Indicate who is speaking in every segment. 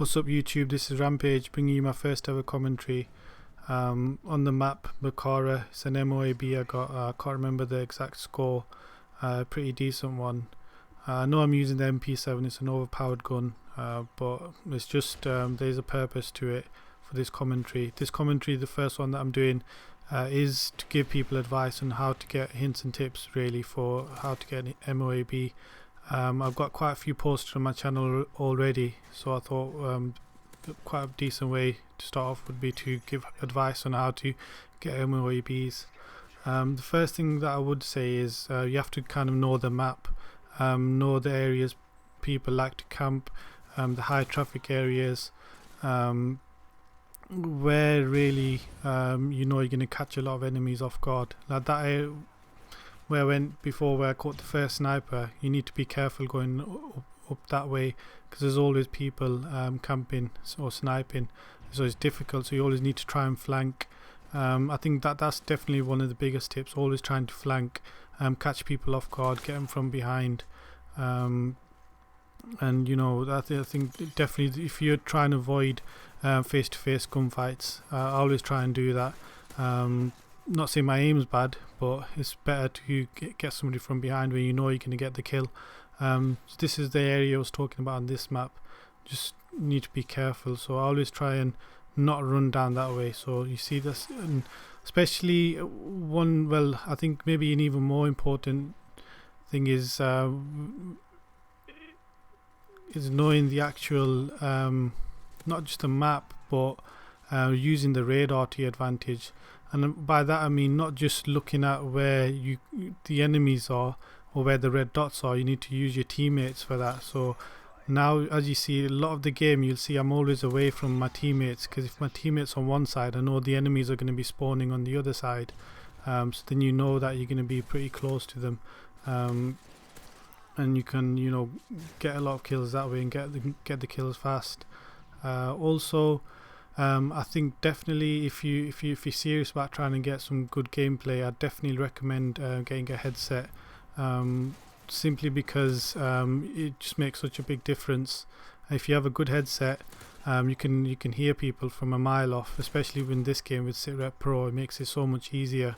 Speaker 1: What's up YouTube, this is Rampage bringing you my first ever commentary on the map Makara. It's an MOAB I got, I can't remember the exact score, pretty decent one. I know I'm using the MP7, it's an overpowered gun, but it's just there's a purpose to it for this commentary. This commentary, the first one that I'm doing, is to give people advice on how to get hints and tips really for how to get an MOAB. I've got quite a few posts on my channel already, so I thought quite a decent way to start off would be to give advice on how to get MOABs. The first thing that I would say is you have to kind of know the map, know the areas people like to camp, the high traffic areas, where really you know you're going to catch a lot of enemies off guard. Like that area where I went before, where I caught the first sniper, you need to be careful going up that way because there's always people camping or sniping, so it's difficult, so you always need to try and flank. I think that's definitely one of the biggest tips, always trying to flank, catch people off guard, get them from behind, and you know, I think definitely if you're trying to avoid face-to-face gunfights, I always try and do that. Not saying my aim's bad, but it's better to get somebody from behind where you know you're going to get the kill. So this is the area I was talking about on this map. Just need to be careful, so I always try and not run down that way. So you see this, and especially I think maybe an even more important thing is knowing the actual not just the map, but using the radar to your advantage. And by that I mean not just looking at where the enemies are or where the red dots are. You need to use your teammates for that. So now, as you see, a lot of the game you'll see I'm always away from my teammates, because if my teammates on one side, I know the enemies are going to be spawning on the other side, so then you know that you're going to be pretty close to them, and you can, you know, get a lot of kills that way and get the kills fast. Also, I think definitely if you're serious about trying to get some good gameplay, I definitely recommend getting a headset, simply because it just makes such a big difference. If you have a good headset, you can hear people from a mile off, especially in this game with SitRep Pro. It makes it so much easier.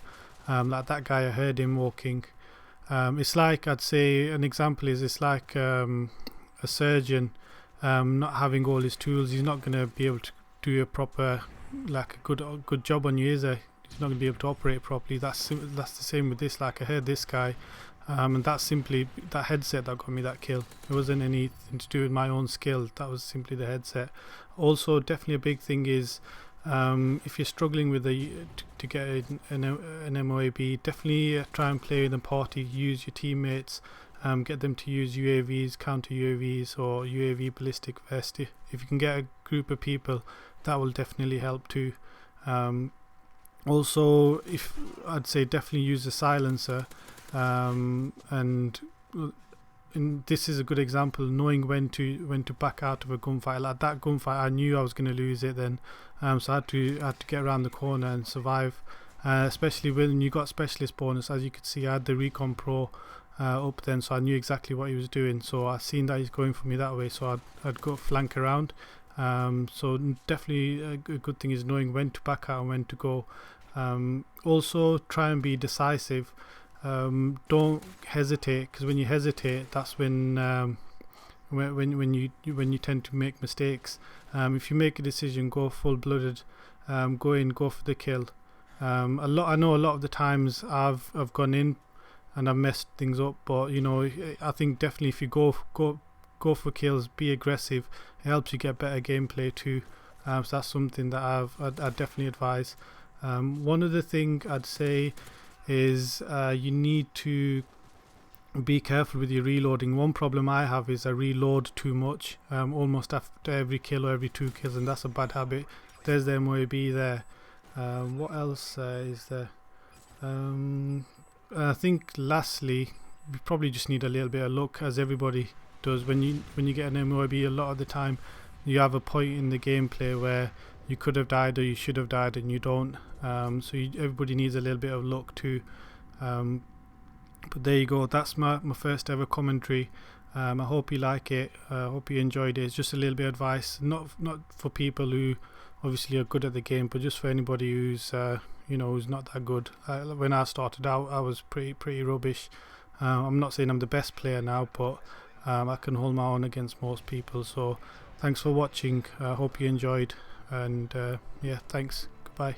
Speaker 1: Like that guy, I heard him walking. It's like, I'd say an example is, it's like a surgeon not having all his tools. He's not going to be able to do a proper, like a good job on you, is he? He's not going to be able to operate properly. That's the same with this. Like I heard this guy, and that's simply that headset that got me that kill. It wasn't anything to do with my own skill. That was simply the headset. Also, definitely a big thing is if you're struggling with to get an MOAB, definitely try and play in the party. Use your teammates. Get them to use UAVs, counter UAVs, or UAV ballistic vest. If you can get a group of people, that will definitely help too. Also, I'd say definitely use a silencer, and this is a good example, knowing when to back out of a gunfight. Like that gunfight, I knew I was going to lose it then, so I had to get around the corner and survive. Especially when you got specialist bonus, as you could see, I had the Recon Pro up then, so I knew exactly what he was doing. So I seen that he's going for me that way, so I'd go flank around. So definitely a good thing is knowing when to back out and when to go. Also, try and be decisive. Don't hesitate, because when you hesitate, that's when you tend to make mistakes. If you make a decision, go full-blooded. Go in, go for the kill. I know a lot of the times I've gone in and I've messed things up, but you know, I think definitely if you go for kills, be aggressive. It helps you get better gameplay too. So that's something that I'd definitely advise. One other thing I'd say is you need to be careful with your reloading. One problem I have is I reload too much, almost after every kill or every 2 kills, and that's a bad habit. There's the MOAB there. What else is there? I think lastly, you probably just need a little bit of luck, as everybody does. When you get an MOAB, a lot of the time you have a point in the gameplay where you could have died or you should have died and you don't. So everybody needs a little bit of luck too. But there you go, that's my first ever commentary. I hope you like it. I hope you enjoyed it. It's just a little bit of advice, not for people who obviously are good at the game, but just for anybody who's who's not that good. When I started out, I was pretty rubbish. I'm not saying I'm the best player now, but I can hold my own against most people. So thanks for watching. I hope you enjoyed, and yeah, thanks. Goodbye.